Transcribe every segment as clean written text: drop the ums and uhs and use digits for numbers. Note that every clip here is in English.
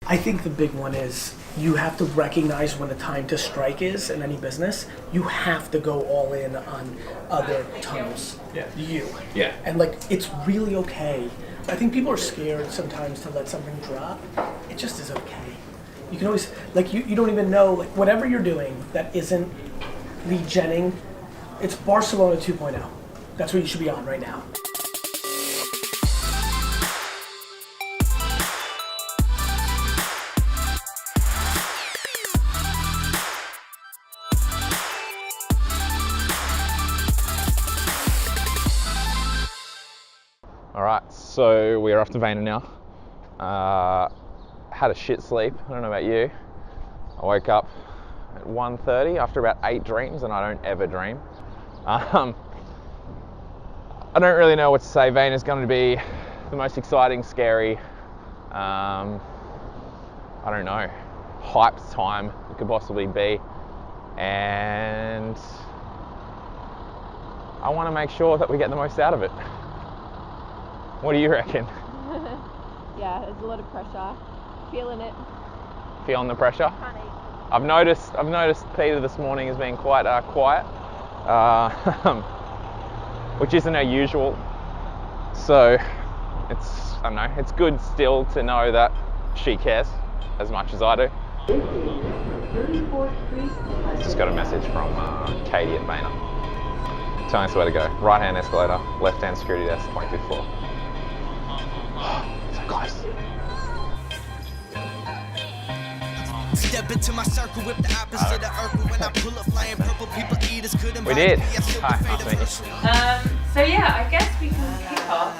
I think the big one is you have to recognize when the time to strike is in any business. You have to go all in on other tunnels. Yeah. Yeah. And like, it's really okay. I think people are scared sometimes to let something drop. It just is okay. You can always, like, you don't even know, like, whatever you're doing that isn't lead genning, it's Barcelona 2.0. That's what you should be on right now. All right, so we're off to Vayner now. Had a shit sleep. I don't know about you. I woke up at 1:30 after about 8 dreams, and I don't ever dream. I don't really know what to say. Vayner's going to be the most exciting, scary, I don't know, hyped time it could possibly be. And I want to make sure that we get the most out of it. What do you reckon? Yeah, there's a lot of pressure. Feeling it. Feeling the pressure? Can't eat. I've noticed Peter this morning has been quite quiet, which isn't our usual. So I don't know, it's good still to know that she cares as much as I do. Just got a message from Katie at Vayner telling us where to go. Right hand escalator, left hand security desk, 25th floor. So close. Step into my circle with the opposite of Urkel. When I pull up flying purple, people eaters couldn't. We did. Hi, nice to meet you. So yeah, I guess we can kick off.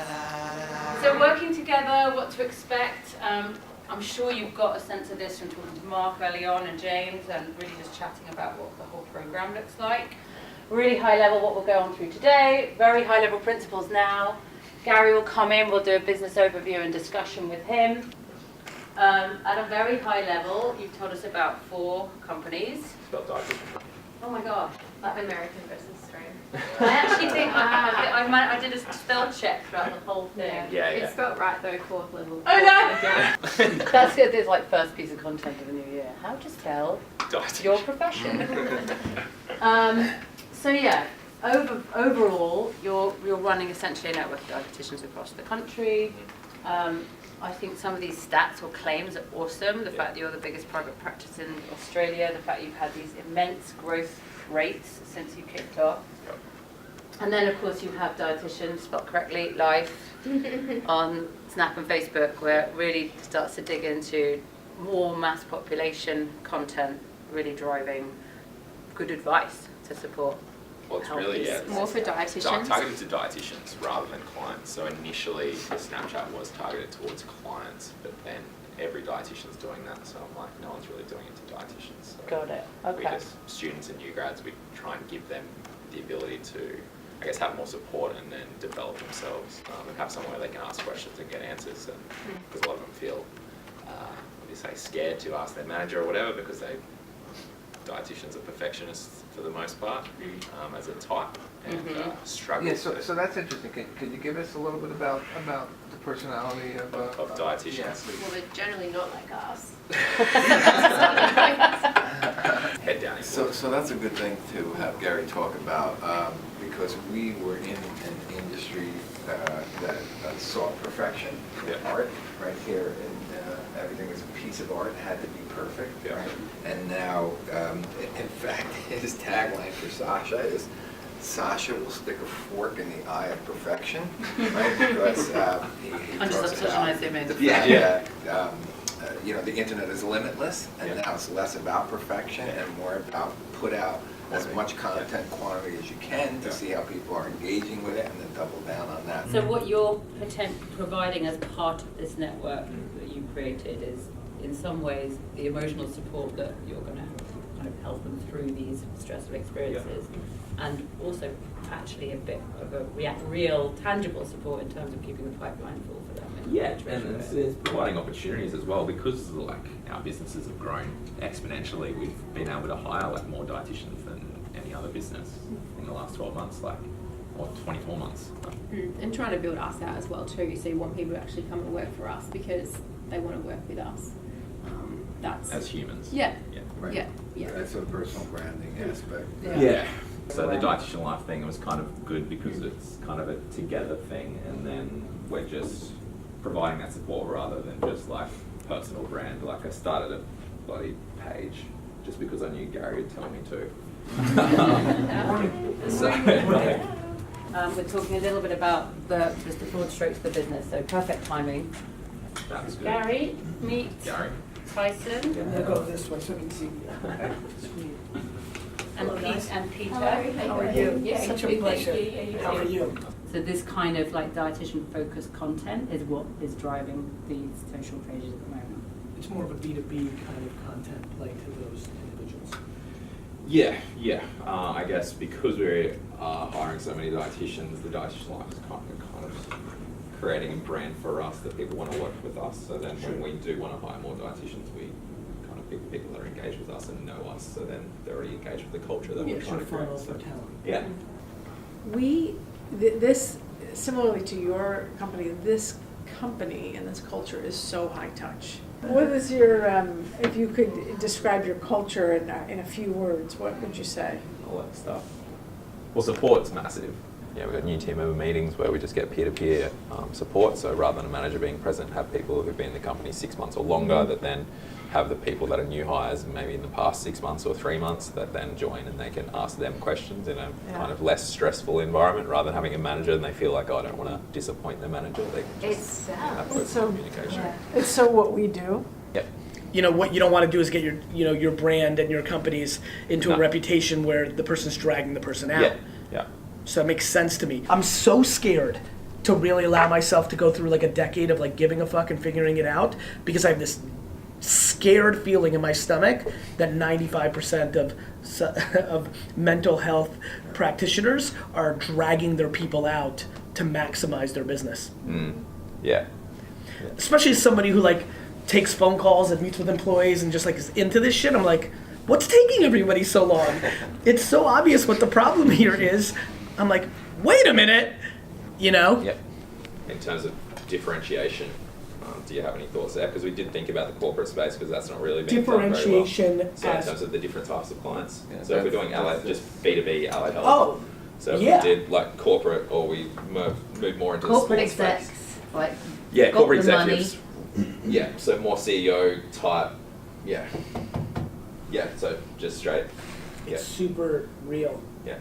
So working together, what to expect. I'm sure you've got a sense of this from talking to Mark early on and James, and really just chatting about what the whole program looks like. Really high level what we'll go on through today. Very high level principles now. Gary will come in, we'll do a business overview and discussion with him. At a very high level, you've told us about 4 companies. Spelled Dietitian. Oh my gosh. Like American business stream. I actually think I did a spell check throughout the whole thing. Yeah. It's spelled right though, 4th level. Oh no! That's good. There's like first piece of content of the new year. How to spell your profession. So yeah, overall, you're running essentially a network of dietitians across the country. I think some of these stats or claims are awesome. The fact that you're the biggest private practice in Australia, the fact you've had these immense growth rates since you kicked off. Yep. And then of course you have Dietitian, spelled correctly, live on Snap and Facebook, where it really starts to dig into more mass population content, really driving good advice to support. Well, it's really, It's more for dietitians. targeted to dietitians rather than clients. So initially, the Snapchat was targeted towards clients, but then every dietitian's doing that. So I'm like, no one's really doing it to dietitians. So Got it. we Okay. just, students and new grads, we try and give them the ability to, I guess, have more support and then develop themselves and have somewhere they can ask questions and get answers. And because a lot of them feel, what do you say, scared to ask their manager or whatever because dietitians are perfectionists for the most part, as a type, and struggle. Yeah, so that's interesting. Could you give us a little bit about the personality of dietitians? Yeah, Well, they're generally not like us. Head down. So that's a good thing to have Gary talk about because we were in an industry that sought perfection in art right here, and everything was a piece of art, had to be perfect. Yeah. Right? And now, in fact, his tagline for Sasha is, Sasha will stick a fork in the eye of perfection, right? Because he I'm just talks such a about nice image. you know, the internet is limitless, and now it's less about perfection and more about put out as much content quantity as you can to see how people are engaging with it and then double down on that. So what you're providing as part of this network that you created is, in some ways, the emotional support that you're going to kind of help them through these stressful experiences, and also actually a bit of a real, tangible support in terms of keeping the pipeline full for them. And it's providing opportunities as well, because like our businesses have grown exponentially. We've been able to hire like more dietitians than any other business in the last 12 months, or 24 months. And trying to build us out as well too. So you want people to actually come and work for us because they want to work with us. That's as humans. yeah, Yeah. Right. yeah. That's a personal branding aspect. Yeah. So the dietitian life thing was kind of good because it's kind of a together thing, and then we're just providing that support rather than just like personal brand. Like I started a bloody page just because I knew Gary would tell me to. So, We're talking a little bit about just the broad strokes of the business, so perfect timing. that was good. Gary, meet Gary. Tyson, I'm gonna go this way so I can see. and Peter. How are you? Yeah, Such a good, pleasure. thank you. How are you? So this kind of like dietitian focused content is what is driving these social pages at the moment. It's more of a B2B kind of content play to those individuals. Yeah. I guess because we're hiring so many dietitians, the dietitian life is kind of creating a brand for us that people want to work with us. So then when we do want to hire more dietitians, we kind of pick people that are engaged with us and know us. So then they're already engaged with the culture that we're trying to create. Funnel for talent. Yeah. This, similarly to your company, this company and this culture is so high touch. What is your, if you could describe your culture in a few words, what would you say? All that stuff. Well, support's massive. Yeah, we've got new team member meetings where we just get peer-to-peer support. So rather than a manager being present, have people who've been in the company 6 months or longer that then have the people that are new hires maybe in the past 6 months or 3 months that then join and they can ask them questions in a kind of less stressful environment rather than having a manager and they feel like, oh, I don't want to disappoint the manager. They can just have open communication. It's so what we do. Yeah. You know, what you don't want to do is get your brand and your companies into a reputation where the person's dragging the person out. Yeah. So that makes sense to me. I'm so scared to really allow myself to go through like a decade of like giving a fuck and figuring it out because I have this scared feeling in my stomach that 95% of mental health practitioners are dragging their people out to maximize their business. Yeah. Especially as somebody who like takes phone calls and meets with employees and just like is into this shit. I'm like, what's taking everybody so long? It's so obvious what the problem here is. I'm like, wait a minute, you know? Yeah. In terms of differentiation, do you have any thoughts there? Because we did think about the corporate space because that's not really being done very well. Differentiation So in as terms of the different types of clients. Yeah, So if we're doing allied, just B2B allied health. Oh, So if yeah. we did like corporate or we move more into Corporate the sports execs, space. like Yeah, got corporate the money. executives. Yeah, so more CEO type. Yeah. Yeah, so just straight. it's super real. Yeah.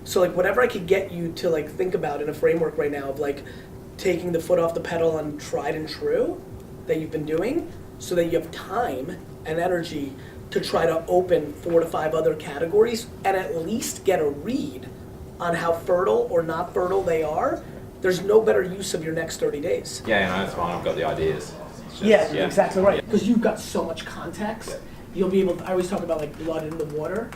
So like whatever I could get you to like think about in a framework right now of like taking the foot off the pedal on tried and true that you've been doing so that you have time and energy to try to open 4 to 5 other categories and at least get a read on how fertile or not fertile they are, there's no better use of your next 30 days. Yeah, no, that's fine. I've got the ideas. It's just- Yeah, exactly right. Because you've got so much context, you'll be able to, I always talk about like blood in the water.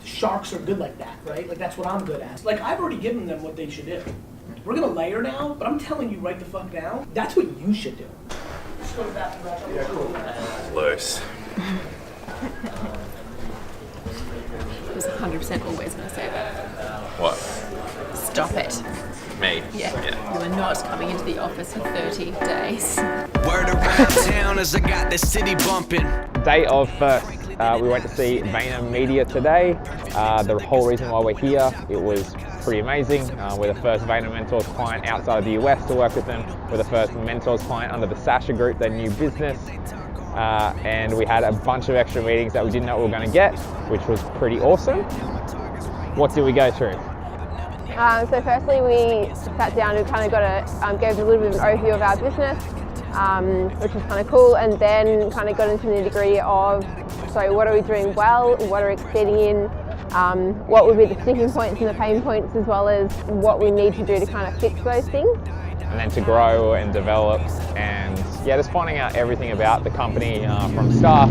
Sharks are good like that, right? Like that's what I'm good at. Like I've already given them what they should do. We're gonna layer now, but I'm telling you right the fuck now, that's what you should do. Just go to the bathroom. Yeah, cool. Loose. I was 100% always going to say that. What? Stop it. Me? Yeah. You are not coming into the office for 30 days. Word around town as I got the city bumping. Day of first, we went to see Vayner Media today. The whole reason why we're here, it was pretty amazing. We're the first Vayner Mentors client outside of the US to work with them. We're the first Mentors client under the Sasha Group, their new business. And we had a bunch of extra meetings that we didn't know we were going to get, which was pretty awesome. What did we go through? So firstly, we sat down and kind of gave a little bit of an overview of our business, which was kind of cool, and then kind of got into the nitty-gritty of, so what are we doing well, what are we exceeding in, what would be the sticking points and the pain points, as well as what we need to do to kind of fix those things. And then to grow and develop, and yeah, just finding out everything about the company from staff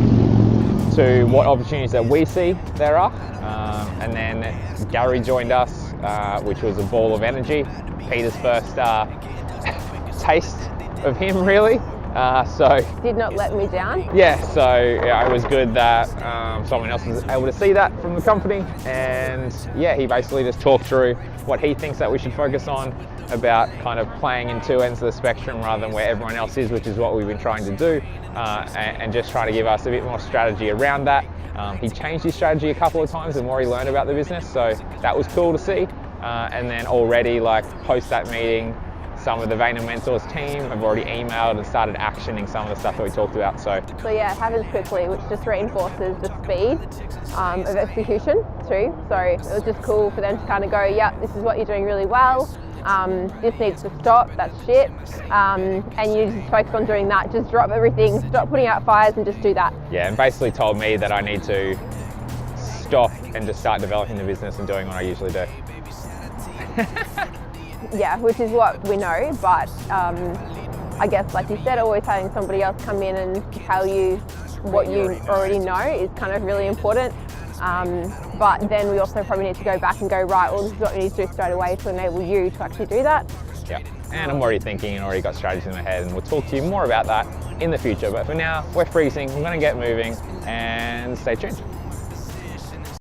to what opportunities that we see there are. And then Gary joined us, which was a ball of energy. Peter's first taste of him, really. So Did not let me down. yeah, so yeah, it was good that someone else was able to see that from the company, and yeah, he basically just talked through what he thinks that we should focus on, about kind of playing in two ends of the spectrum rather than where everyone else is, which is what we've been trying to do, and just trying to give us a bit more strategy around that. He changed his strategy a couple of times the more he learned about the business, so that was cool to see. And then already, like, post that meeting, some of the Vayner Mentors team have already emailed and started actioning some of the stuff that we talked about. So yeah, it happens quickly, which just reinforces the speed of execution too. So it was just cool for them to kind of go, yeah, this is what you're doing really well. This needs to stop, that's shit. And you just focus on doing that. Just drop everything, stop putting out fires and just do that. yeah, and basically told me that I need to stop and just start developing the business and doing what I usually do. Yeah, which is what we know, but I guess, like you said, always having somebody else come in and tell you what you already know is kind of really important. But then we also probably need to go back and go, right, well, this is what we need to do straight away to enable you to actually do that. Yeah, and I'm already thinking and already got strategies in my head, and we'll talk to you more about that in the future. But for now, we're freezing, we're going to get moving, and stay tuned.